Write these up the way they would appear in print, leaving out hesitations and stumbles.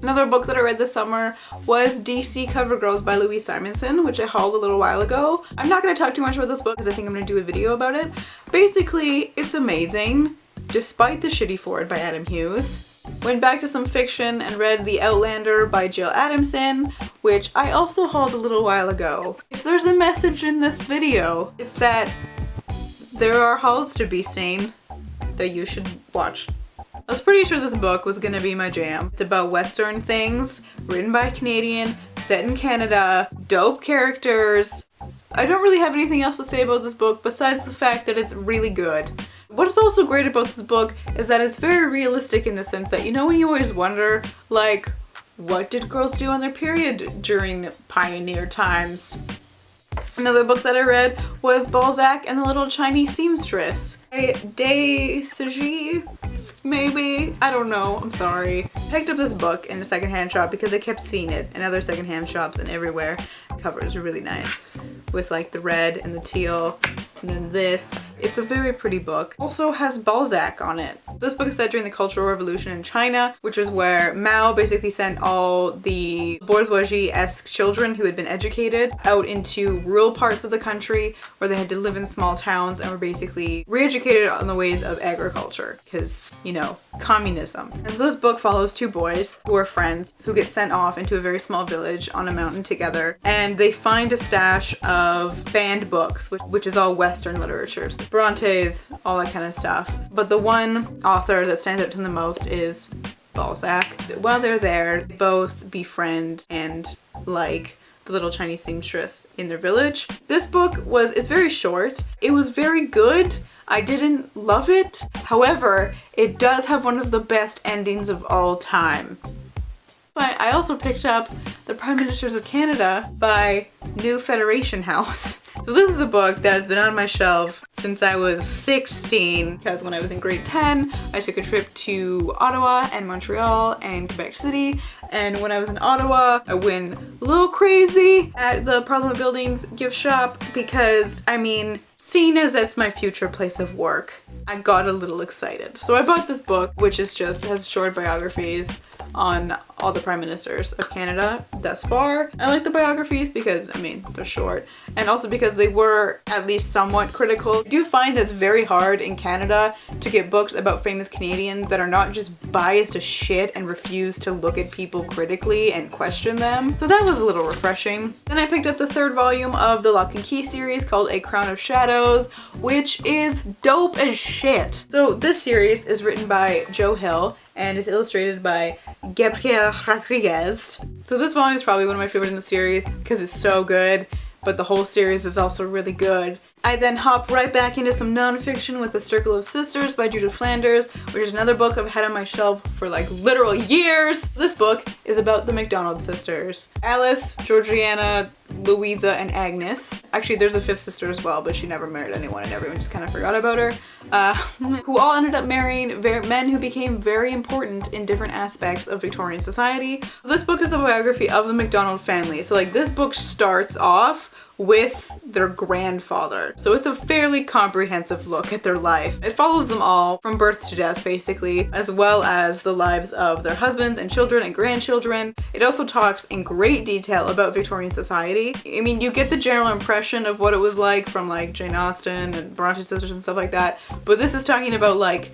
Another book that I read this summer was DC Cover Girls by Louise Simonson, which I hauled a little while ago. I'm not going to talk too much about this book because I think I'm going to do a video about it. Basically, it's amazing, despite the shitty forward by Adam Hughes. Went back to some fiction and read The Outlander by Jill Adamson, which I also hauled a little while ago. If there's a message in this video, it's that there are hauls to be seen that you should watch. I was pretty sure this book was gonna be my jam. It's about Western things, written by a Canadian, set in Canada, dope characters. I don't really have anything else to say about this book besides the fact that it's really good. What is also great about this book is that it's very realistic in the sense that, you know, when you always wonder, like, what did girls do on their period during pioneer times? Another book that I read was Balzac and the Little Chinese Seamstress by Day Saji, maybe? I don't know, I'm sorry. I picked up this book in a secondhand shop because I kept seeing it in other secondhand shops and everywhere. The covers are really nice with like the red and the teal and then this. It's a very pretty book. Also has Balzac on it. This book is set during the Cultural Revolution in China, which is where Mao basically sent all the bourgeoisie-esque children who had been educated out into rural parts of the country where they had to live in small towns and were basically re-educated on the ways of agriculture because, you know, communism. And so this book follows two boys who are friends who get sent off into a very small village on a mountain together, and they find a stash of banned books, which is all Western literature. So Brontes, all that kind of stuff. But the one author that stands out to them the most is Balzac. While they're there, they both befriend and like the little Chinese seamstress in their village. This book it's very short. It was very good. I didn't love it. However, it does have one of the best endings of all time. But I also picked up The Prime Ministers of Canada by New Federation House. So this is a book that has been on my shelf since I was 16, because when I was in grade 10, I took a trip to Ottawa and Montreal and Quebec City. And when I was in Ottawa, I went a little crazy at the Parliament Buildings gift shop because, I mean, seeing as that's my future place of work, I got a little excited. So I bought this book, which is just has short biographies on all the prime ministers of Canada thus far. I like the biographies because, I mean, they're short, and also because they were at least somewhat critical. I do find that it's very hard in Canada to get books about famous Canadians that are not just biased as shit and refuse to look at people critically and question them. So that was a little refreshing. Then I picked up the third volume of the Lock and Key series called A Crown of Shadows, which is dope as shit. So this series is written by Joe Hill and is illustrated by Gabriel Rodriguez. So this volume is probably one of my favorites in the series because it's so good, but the whole series is also really good. I then hop right back into some nonfiction with A Circle of Sisters by Judith Flanders, which is another book I've had on my shelf for like literal years. This book is about the McDonald sisters. Alice, Georgiana, Louisa, and Agnes. Actually, there's a fifth sister as well, but she never married anyone and everyone just kind of forgot about her. Who all ended up marrying men who became very important in different aspects of Victorian society. This book is a biography of the McDonald family. So like this book starts off with their grandfather. So it's a fairly comprehensive look at their life. It follows them all from birth to death basically, as well as the lives of their husbands and children and grandchildren. It also talks in great detail about Victorian society. I mean, you get the general impression of what it was like from like Jane Austen and Bronte sisters and stuff like that, but this is talking about like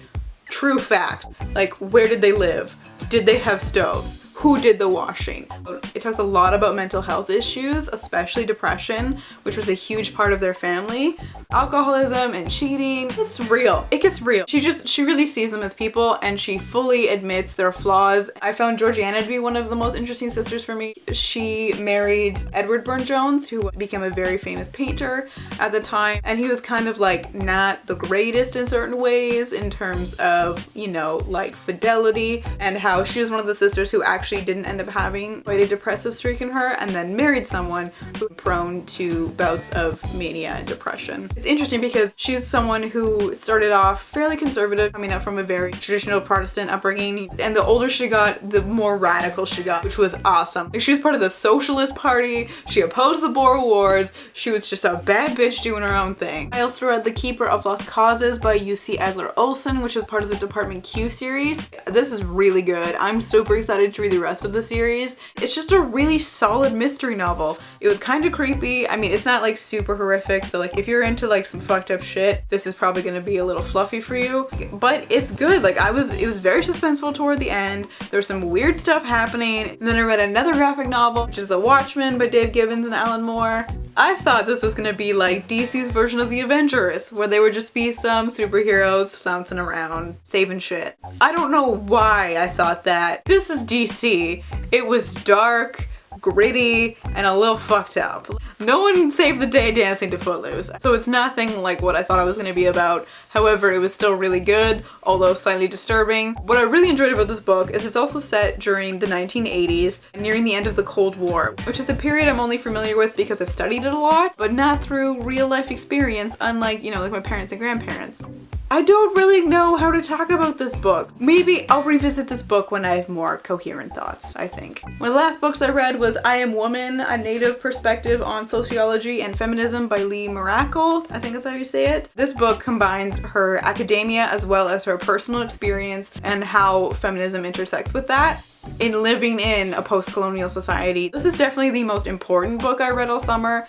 true facts. Like, where did they live? Did they have stoves? Who did the washing? It talks a lot about mental health issues, especially depression, which was a huge part of their family. Alcoholism and cheating. It's real. It gets real. She really sees them as people and she fully admits their flaws. I found Georgiana to be one of the most interesting sisters for me. She married Edward Burne-Jones, who became a very famous painter at the time, and he was kind of like not the greatest in certain ways in terms of, you know, like fidelity, and how she was one of the sisters who actually didn't end up having quite a depressive streak in her and then married someone who was prone to bouts of mania and depression. It's interesting because she's someone who started off fairly conservative, coming up from a very traditional Protestant upbringing, and the older she got, the more radical she got, which was awesome. Like, she was part of the Socialist Party, she opposed the Boer Wars, she was just a bad bitch doing her own thing. I also read The Keeper of Lost Causes by UC Adler Olsen, which is part of the Department Q series. This is really good. I'm super excited to read the rest of the series. It's just a really solid mystery novel. It was kind of creepy. I mean, it's not like super horrific, so like if you're into like some fucked up shit, this is probably gonna be a little fluffy for you, but it's good. Like it was very suspenseful toward the end. There's some weird stuff happening. And then I read another graphic novel, which is The Watchman by Dave Gibbons and Alan Moore. I thought this was gonna be like DC's version of the Avengers, where they would just be some superheroes flouncing around, saving shit. I don't know why I thought that. This is DC. It was dark, gritty, and a little fucked up. No one saved the day dancing to Footloose. So it's nothing like what I thought it was gonna be about. However, it was still really good, although slightly disturbing. What I really enjoyed about this book is it's also set during the 1980s, nearing the end of the Cold War, which is a period I'm only familiar with because I've studied it a lot, but not through real life experience, unlike, you know, like my parents and grandparents. I don't really know how to talk about this book. Maybe I'll revisit this book when I have more coherent thoughts, I think. One of the last books I read was I Am Woman, A Native Perspective on Sociology and Feminism by Lee Miracle. I think that's how you say it. This book combines her academia as well as her personal experience and how feminism intersects with that in living in a post-colonial society. This is definitely the most important book I read all summer.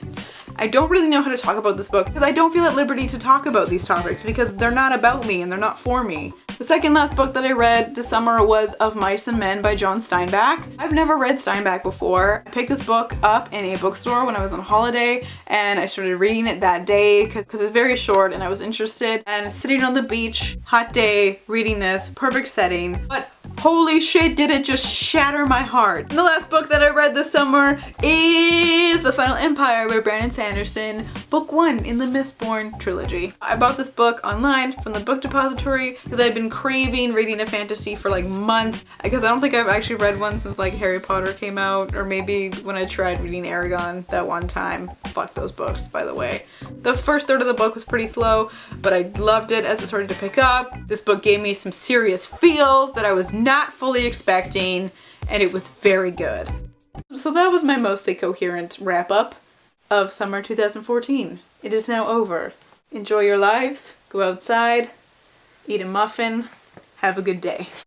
I don't really know how to talk about this book because I don't feel at liberty to talk about these topics because they're not about me and they're not for me. The second last book that I read this summer was Of Mice and Men by John Steinbeck. I've never read Steinbeck before. I picked this book up in a bookstore when I was on holiday and I started reading it that day because it's very short and I was interested. And sitting on the beach, hot day, reading this, perfect setting. But holy shit, did it just shatter my heart. And the last book that I read this summer is The Final Empire by Brandon Sanderson, book 1 in the Mistborn trilogy. I bought this book online from the book depository because I've been craving reading a fantasy for like months, because I don't think I've actually read one since like Harry Potter came out, or maybe when I tried reading Aragon that one time. Fuck those books, by the way. The first third of the book was pretty slow, but I loved it as it started to pick up. This book gave me some serious feels that I was not fully expecting, and it was very good. So that was my mostly coherent wrap up of summer 2014. It is now over. Enjoy your lives, go outside, eat a muffin, have a good day.